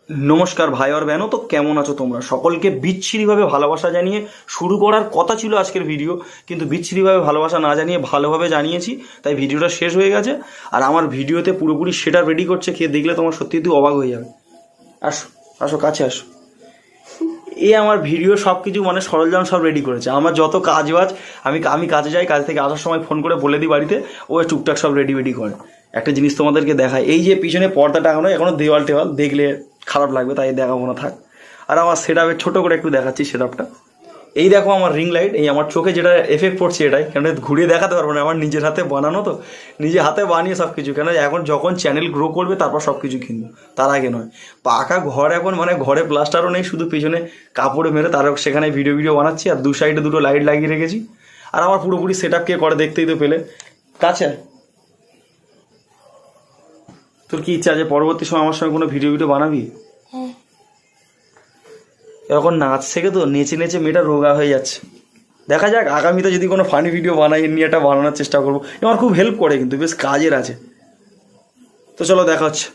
নমস্কার ভাই আর বেনো, তো কেমন আছো তোমরা? সকলকে বিচ্ছিরিভাবে ভালোবাসা জানিয়ে শুরু করার কথা ছিল আজকের ভিডিও, কিন্তু বিচ্ছিরিভাবে ভালোবাসা না জানিয়ে ভালোভাবে জানিয়েছি, তাই ভিডিওটা শেষ হয়ে গেছে। আর আমার ভিডিওতে পুরোপুরি সেটা রেডি করছে, খেয়ে দেখলে তোমার সত্যি তুই অবাক হয়ে যাবে। আসো আসো, কাছে আসো। এ আমার ভিডিও সব কিছু মানে সরঞ্জাম সব রেডি করেছে, আমার যত কাজ বাজ। আমি আমি কাজে যাই, কাজ থেকে আসার সময় ফোন করে বলে দিই বাড়িতে, ও টুকটাক সব রেডি করে। একটা জিনিস তোমাদেরকে দেখায়, এই যে পিছনে পর্দা টাঙানো, এখনও দেওয়াল টেওয়াল দেখলে খারাপ লাগবে, তাই দেখাবো না, থাক। আর আমার সেট আপে ছোটো করে একটু দেখাচ্ছি সেট আপটা। এই দেখো আমার রিং লাইট, এই আমার চোখে যেটা এফেক্ট পড়ছে এটাই, কেন ঘুরিয়ে দেখাতে পারবো না, আমার নিজের হাতে বানানো, তো নিজে হাতে বানিয়ে সব কিছু। কেন এখন যখন চ্যানেল গ্রো করবে তারপর সব কিছু কিনবো, তার আগে নয়। পাকা ঘর এখন, মানে ঘরে প্লাস্টারও নেই, শুধু পিছনে কাপড়ে মেরে তার সেখানে ভিডিও বানাচ্ছি, আর দু সাইডে দুটো লাইট লাগিয়ে রেখেছি। আর আমার পুরোপুরি সেট আপ কে করে দেখতেই তো পেলে। কাছে তোর কি ইচ্ছা আছে পরবর্তী সময় আমার সঙ্গে কোনো ভিডিও বানাবি? এখন নাচ থেকে তো নেচে নেচে মেয়েটা রোগা হয়ে যাচ্ছে। দেখা যাক আগামীতে যদি কোনো ফানি ভিডিও বানাই, এর নিয়ে একটা বানানোর চেষ্টা করবো। আমার খুব হেল্প করে, কিন্তু বেশ কাজের আছে। তো চলো, দেখা হচ্ছে।